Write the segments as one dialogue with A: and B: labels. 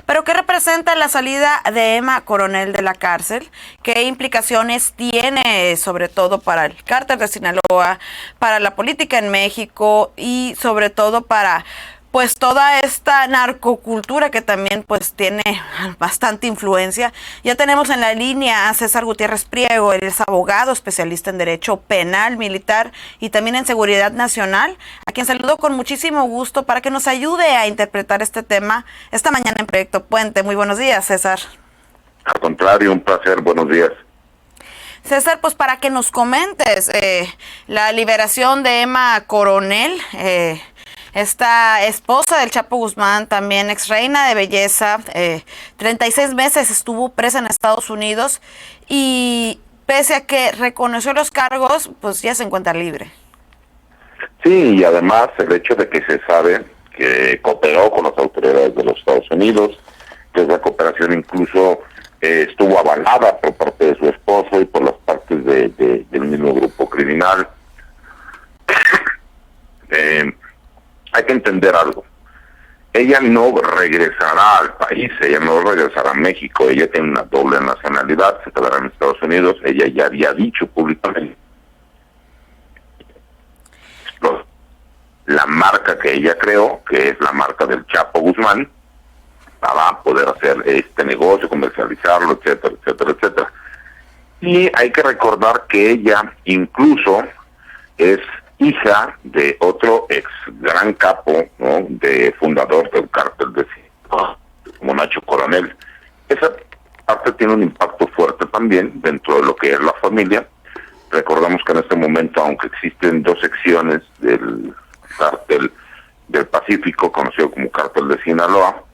A: Pero ¿qué representa la salida de Emma Coronel de la cárcel? ¿Qué implicaciones tiene sobre todo para el cártel de Sinaloa, para la política en México y sobre todo para pues toda esta narcocultura que también pues tiene bastante influencia? Ya tenemos en la línea a César Gutiérrez Priego, él es abogado especialista en derecho penal, militar y también en seguridad nacional, a quien saludo con muchísimo gusto para que nos ayude a interpretar este tema esta mañana en Proyecto Puente. Muy buenos días, César.
B: Al contrario, un placer, buenos días.
A: César, pues para que nos comentes la liberación de Emma Coronel, esta esposa del Chapo Guzmán, también ex reina de belleza, 36 meses estuvo presa en Estados Unidos y pese a que reconoció los cargos, pues ya se encuentra libre.
B: Sí, y además el hecho de que se sabe que cooperó con las autoridades de los Estados Unidos, que esa cooperación incluso estuvo avalada por parte de su esposo y por las partes del mismo grupo criminal. Hay que entender algo. Ella no regresará al país, ella no regresará a México, ella tiene una doble nacionalidad, se quedará en Estados Unidos, ella ya había dicho públicamente la marca que ella creó, que es la marca del Chapo Guzmán, para poder hacer este negocio, comercializarlo, etcétera, etcétera, etcétera. Y hay que recordar que ella incluso es hija de otro ex gran capo, ¿no?, de fundador del cártel de Sinaloa, como Nacho Coronel. Esa parte tiene un impacto fuerte también dentro de lo que es la familia. Recordamos que en este momento, aunque existen dos secciones del cártel del Pacífico, conocido como cártel de Sinaloa,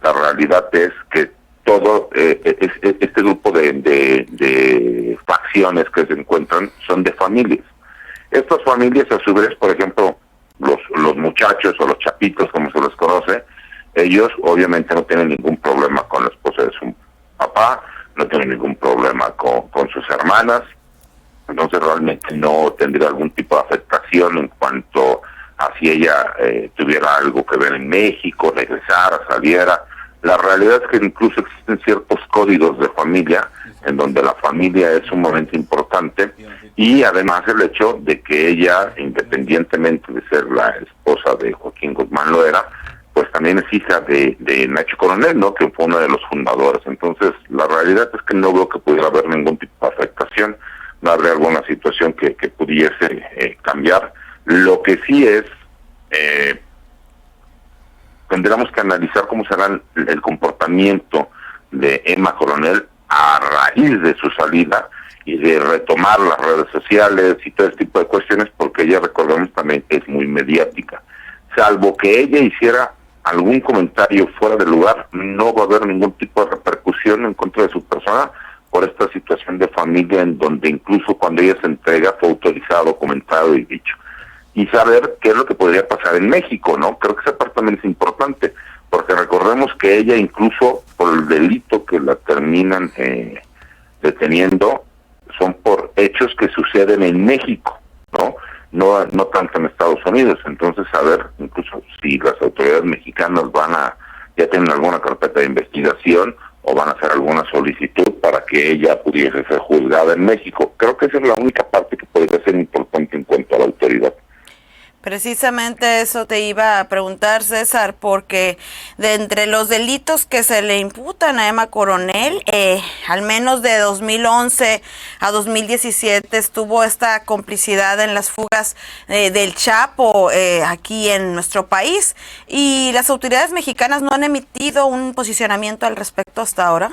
B: la realidad es que todo este grupo de facciones que se encuentran son de familias. Estas familias, a su vez, por ejemplo, los muchachos o los chapitos, como se les conoce, ellos obviamente no tienen ningún problema con la esposa de su papá, no tienen ningún problema con sus hermanas, entonces realmente no tendría algún tipo de afectación en cuanto a si ella tuviera algo que ver en México, regresara, saliera. La realidad es que incluso existen ciertos códigos de familia en donde la familia es sumamente importante, y además el hecho de que ella, independientemente de ser la esposa de Joaquín Guzmán Loera, pues también es hija de Nacho Coronel, ¿no?, que fue uno de los fundadores. Entonces la realidad es que no veo que pudiera haber ningún tipo de afectación, no habría alguna situación que pudiese cambiar. Lo que sí es, tendríamos que analizar cómo será el comportamiento de Emma Coronel a raíz de su salida y de retomar las redes sociales y todo este tipo de cuestiones, porque ella, recordemos, también es muy mediática. Salvo que ella hiciera algún comentario fuera de lugar, no va a haber ningún tipo de repercusión en contra de su persona por esta situación de familia, en donde incluso cuando ella se entrega fue autorizado, comentado y dicho. Y saber qué es lo que podría pasar en México, ¿no? Creo que esa parte también es importante, porque recordemos que ella, incluso por el delito que la terminan deteniendo, son por hechos que suceden en México, ¿no? No tanto en Estados Unidos. Entonces, saber incluso si las autoridades mexicanas ya tienen alguna carpeta de investigación o van a hacer alguna solicitud para que ella pudiese ser juzgada en México. Creo que esa es la única parte que podría ser importante en cuanto a la autoridad.
A: Precisamente eso te iba a preguntar, César, porque de entre los delitos que se le imputan a Emma Coronel, al menos de 2011 a 2017 estuvo esta complicidad en las fugas del Chapo aquí en nuestro país, y las autoridades mexicanas no han emitido un posicionamiento al respecto hasta ahora.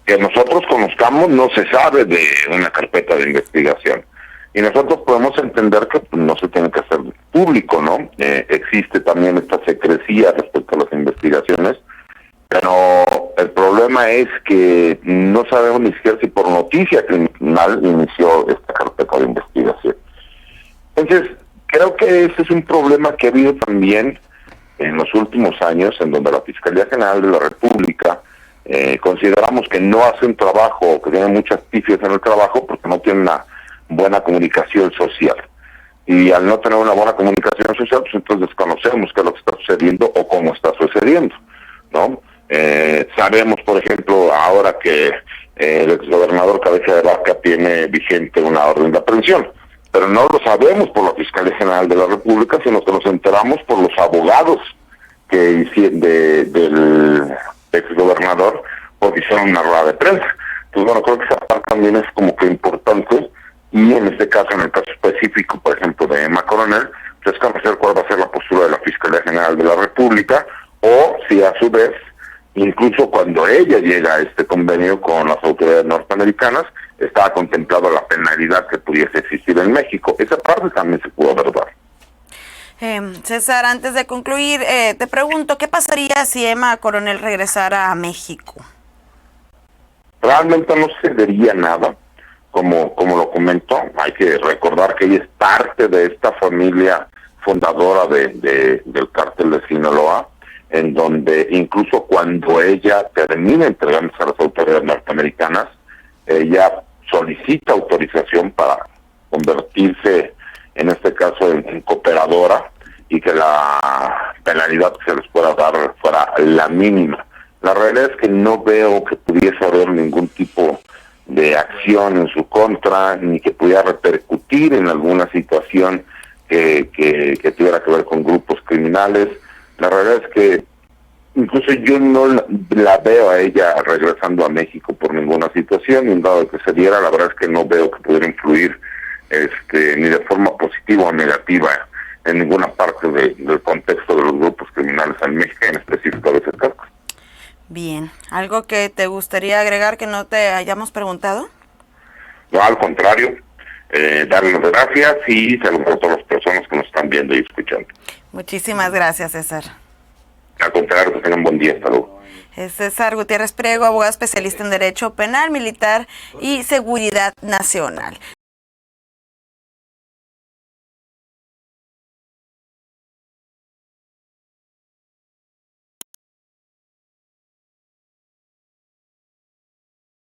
B: Que nosotros conozcamos, no se sabe de una carpeta de investigación. Y nosotros podemos entender que no se tiene que hacer público, ¿no? Existe también esta secrecía respecto a las investigaciones, pero el problema es que no sabemos ni siquiera si por noticia criminal inició esta carpeta de investigación. Entonces, creo que ese es un problema que ha habido también en los últimos años, en donde la Fiscalía General de la República consideramos que no hace un trabajo, que tiene muchas pifias en el trabajo, porque no tiene una buena comunicación social. Y al no tener una buena comunicación social, pues entonces desconocemos qué es lo que está sucediendo o cómo está sucediendo. ¿no? Sabemos, por ejemplo, ahora que el exgobernador Cabeza de Vaca tiene vigente una orden de aprehensión, pero no lo sabemos por la Fiscalía General de la República, sino que nos enteramos por los abogados que hicieron del exgobernador, porque hicieron una rueda de prensa. Entonces, bueno, creo que esa parte también es como que importante, y en este caso, en el caso específico, por ejemplo, de Emma Coronel, pues es conocer cuál va a ser la postura de la Fiscalía General de la República, o si a su vez, incluso cuando ella llega a este convenio con las autoridades norteamericanas, estaba contemplada la penalidad que pudiese existir en México. Esa parte también se pudo ver.
A: César, antes de concluir, te pregunto, ¿qué pasaría si Emma Coronel regresara a México?
B: Realmente no se vería nada, como lo comentó. Hay que recordar que ella es parte de esta familia fundadora del cártel de Sinaloa, en donde incluso cuando ella termina entregándose a las autoridades norteamericanas, ella solicita autorización para convertirse, en este caso, en cooperadora, y que la penalidad que se les pueda dar fuera la mínima. La realidad es que no veo que pudiese haber ningún tipo de acción en su contra, ni que pudiera repercutir en alguna situación que tuviera que ver con grupos criminales. La realidad es que incluso yo no la veo a ella regresando a México por ninguna situación, y en dado que se diera, la verdad es que no veo que pudiera influir ni de forma positiva o negativa en ninguna parte del contexto de los grupos criminales en México, en específico de ese caso.
A: Bien, ¿algo que te gustaría agregar que no te hayamos preguntado?
B: No, al contrario, darle las gracias y saludar a todas las personas que nos están viendo y escuchando.
A: Muchísimas gracias, César.
B: Al contrario, que tengan un buen día. Hasta luego.
A: Es César Gutiérrez Priego, abogado especialista en Derecho Penal, Militar y Seguridad Nacional.